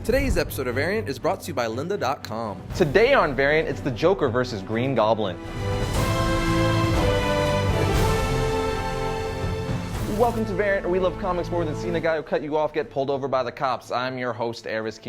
Today's episode of Variant is brought to you by lynda.com. Today on Variant, it's the Joker versus Green Goblin. Welcome to Variant, where we love comics more than seeing a guy who cut you off get pulled over by the cops. I'm your host, Arris.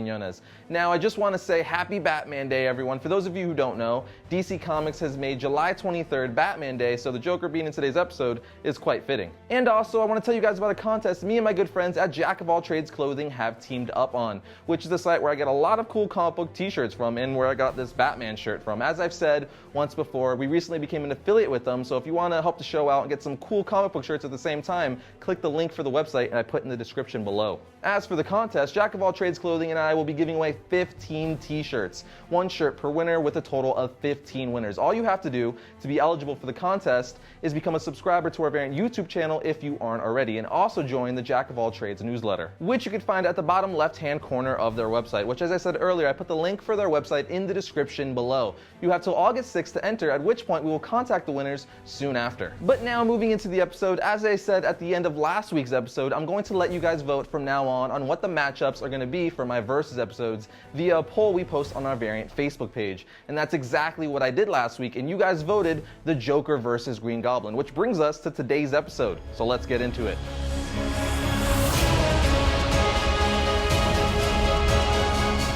Now, I just want to say happy Batman Day, everyone. For those of you who don't know, DC Comics has made July 23rd Batman Day, so the Joker being in today's episode is quite fitting. And also, I want to tell you guys about a contest me and my good friends at Jack of All Trades Clothing have teamed up on, which is a site where I get a lot of cool comic book t-shirts from and where I got this Batman shirt from. As I've said once before, we recently became an affiliate with them, so if you want to help the show out and get some cool comic book shirts at the same time, click the link for the website and I put in the description below. As for the contest, Jack of All Trades Clothing and I will be giving away 15 t-shirts, one shirt per winner with a total of 15 winners. All you have to do to be eligible for the contest is become a subscriber to our Variant YouTube channel if you aren't already, and also join the Jack of All Trades newsletter, which you can find at the bottom left-hand corner of their website, which, as I said earlier, I put the link for their website in the description below. You have till August 6th to enter, at which point we will contact the winners soon after. But now, moving into the episode, as I said at the end of last week's episode, I'm going to let you guys vote from now on what the matchups are going to be for my Versus episodes via a poll we post on our Variant Facebook page. And that's exactly what I did last week, and you guys voted the Joker versus Green Goblin, which brings us to today's episode. So let's get into it.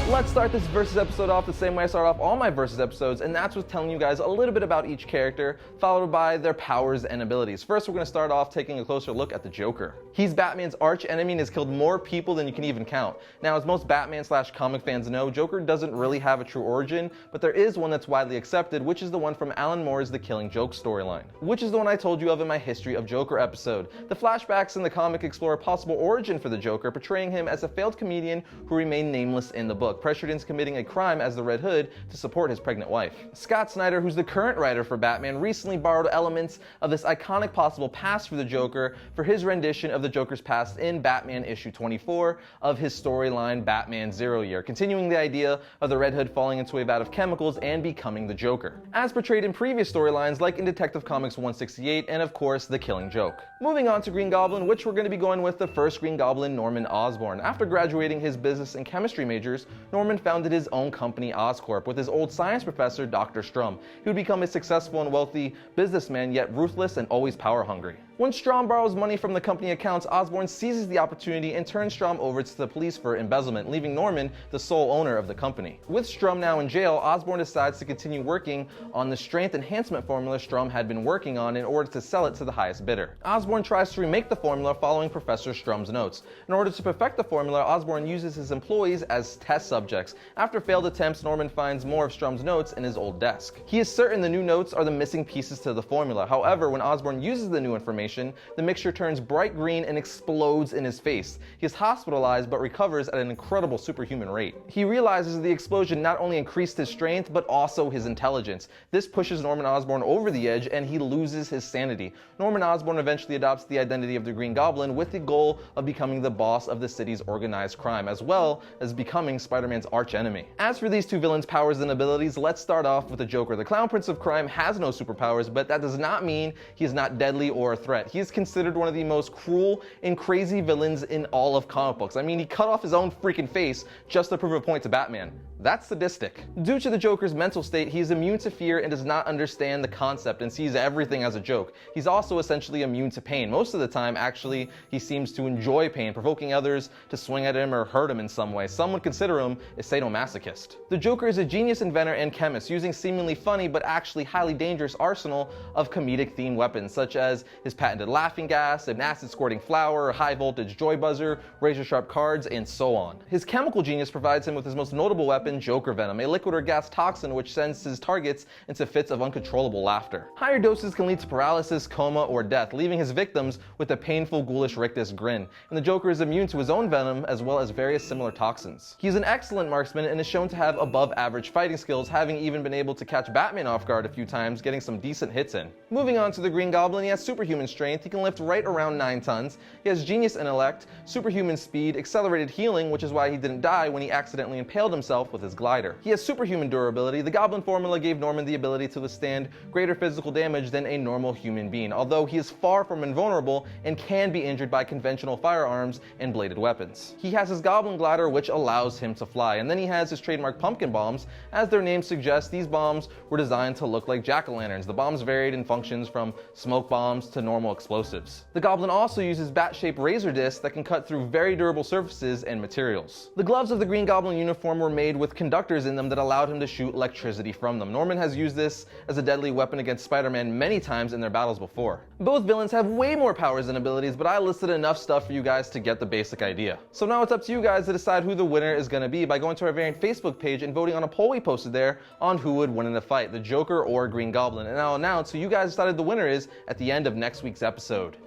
Let's start this Versus episode off the same way I start off all my Versus episodes, and that's with telling you guys a little bit about each character, followed by their powers and abilities. First, we're going to start off taking a closer look at the Joker. He's Batman's arch enemy and has killed more people than you can even count. Now, as most Batman/comic fans know, Joker doesn't really have a true origin, but there is one that's widely accepted, which is the one from Alan Moore's The Killing Joke storyline, which is the one I told you of in my History of Joker episode. The flashbacks in the comic explore a possible origin for the Joker, portraying him as a failed comedian who remained nameless in the book, pressured into committing a crime as the Red Hood to support his pregnant wife. Scott Snyder, who's the current writer for Batman, recently borrowed elements of this iconic possible past for the Joker for his rendition of the Joker's past in Batman issue 24 of his storyline Batman Zero Year, continuing the idea of the Red Hood falling into a vat of chemicals and becoming the Joker, as portrayed in previous storylines like in Detective Comics 168 and of course The Killing Joke. Moving on to Green Goblin, which we're going to be going with the first Green Goblin, Norman Osborn. After graduating his business and chemistry majors, Norman founded his own company, Oscorp, with his old science professor, Dr. Strum. He would become a successful and wealthy businessman, yet ruthless and always power-hungry. When Strum borrows money from the company accounts, Osborn seizes the opportunity and turns Strum over to the police for embezzlement, leaving Norman the sole owner of the company. With Strum now in jail, Osborn decides to continue working on the strength enhancement formula Strum had been working on in order to sell it to the highest bidder. Osborn tries to remake the formula following Professor Strum's notes. In order to perfect the formula, Osborn uses his employees as test subjects. After failed attempts, Norman finds more of Strum's notes in his old desk. He is certain the new notes are the missing pieces to the formula. However, when Osborn uses the new information, the mixture turns bright green and explodes in his face. He is hospitalized but recovers at an incredible superhuman rate. He realizes the explosion not only increased his strength but also his intelligence. This pushes Norman Osborn over the edge and he loses his sanity. Norman Osborn eventually adopts the identity of the Green Goblin with the goal of becoming the boss of the city's organized crime, as well as becoming Spider-Man's arch enemy. As for these two villains' powers and abilities, let's start off with the Joker. The Clown Prince of Crime has no superpowers, but that does not mean he is not deadly or a threat. He is considered one of the most cruel and crazy villains in all of comic books. I mean, he cut off his own freaking face just to prove a point to Batman. That's sadistic. Due to the Joker's mental state, he is immune to fear and does not understand the concept and sees everything as a joke. He's also essentially immune to pain. Most of the time, actually, he seems to enjoy pain, provoking others to swing at him or hurt him in some way. Some would consider him a sadomasochist. The Joker is a genius inventor and chemist, using seemingly funny but actually highly dangerous arsenal of comedic-themed weapons, such as his patented laughing gas, an acid-squirting flower, a high-voltage joy buzzer, razor-sharp cards, and so on. His chemical genius provides him with his most notable weapon, Joker Venom, a liquid or gas toxin which sends his targets into fits of uncontrollable laughter. Higher doses can lead to paralysis, coma, or death, leaving his victims with a painful, ghoulish rictus grin. And the Joker is immune to his own venom as well as various similar toxins. He's an excellent marksman and is shown to have above-average fighting skills, having even been able to catch Batman off guard a few times, getting some decent hits in. Moving on to the Green Goblin, he has superhuman strength, he can lift right around 9 tons, he has genius intellect, superhuman speed, accelerated healing, which is why he didn't die when he accidentally impaled himself with his glider. He has superhuman durability. The Goblin formula gave Norman the ability to withstand greater physical damage than a normal human being, although he is far from invulnerable and can be injured by conventional firearms and bladed weapons. He has his Goblin glider, which allows him to fly, and then he has his trademark pumpkin bombs. As their name suggests, these bombs were designed to look like jack-o'-lanterns. The bombs varied in functions from smoke bombs to normal explosives. The Goblin also uses bat-shaped razor discs that can cut through very durable surfaces and materials. The gloves of the Green Goblin uniform were made with conductors in them that allowed him to shoot electricity from them. Norman has used this as a deadly weapon against Spider-Man many times in their battles before. Both villains have way more powers and abilities, but I listed enough stuff for you guys to get the basic idea. So now it's up to you guys to decide who the winner is going to be by going to our Variant Facebook page and voting on a poll we posted there on who would win in a fight, the Joker or Green Goblin. And I'll announce who you guys decided the winner is at the end of next week's episode.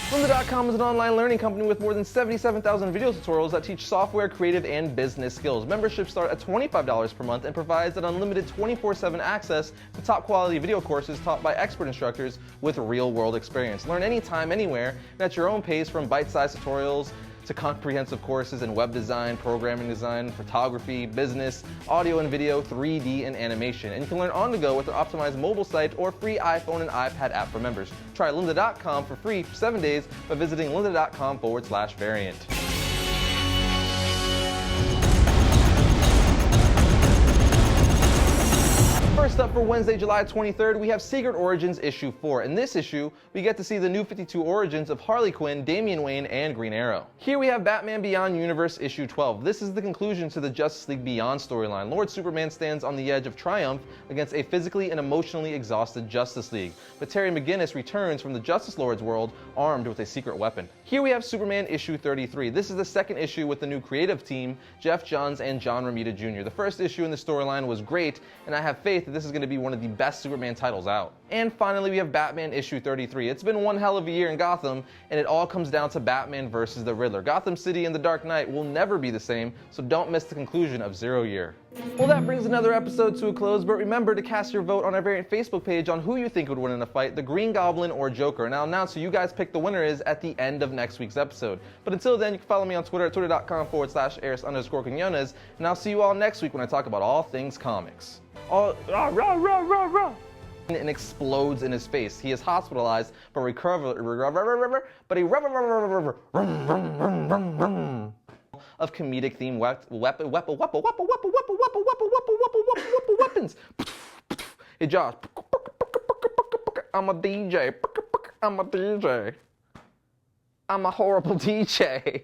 Lynda.com is an online learning company with more than 77,000 video tutorials that teach software, creative, and business skills. Memberships start at $25 per month and provides an unlimited 24/7 access to top quality video courses taught by expert instructors with real-world experience. Learn anytime, anywhere, and at your own pace, from bite-sized tutorials to comprehensive courses in web design, programming design, photography, business, audio and video, 3D, and animation. And you can learn on the go with an optimized mobile site or free iPhone and iPad app for members. Try Lynda.com for free for 7 days by visiting lynda.com/variant. First up for Wednesday, July 23rd, we have Secret Origins issue 4. In this issue, we get to see the new 52 origins of Harley Quinn, Damian Wayne, and Green Arrow. Here we have Batman Beyond Universe issue 12. This is the conclusion to the Justice League Beyond storyline. Lord Superman stands on the edge of triumph against a physically and emotionally exhausted Justice League, but Terry McGinnis returns from the Justice Lord's world armed with a secret weapon. Here we have Superman issue 33. This is the second issue with the new creative team, Jeff Johns and John Romita Jr. The first issue in the storyline was great, and I have faith that this is going to be one of the best Superman titles out. And finally, we have Batman issue 33. It's been one hell of a year in Gotham, and it all comes down to Batman versus the Riddler. Gotham City and the Dark Knight will never be the same, so don't miss the conclusion of Zero Year. Well, that brings another episode to a close, but remember to cast your vote on our Variant Facebook page on who you think would win in a fight, the Green Goblin or Joker. And I'll announce who you guys pick the winner is at the end of next week's episode. But until then, you can follow me on Twitter at twitter.com/Arris_Quinones, and I'll see you all next week when I talk about all things comics. And explodes in his face. He is hospitalized, but of comedic theme weapons. Hey Josh, I'm a DJ. I'm a horrible DJ.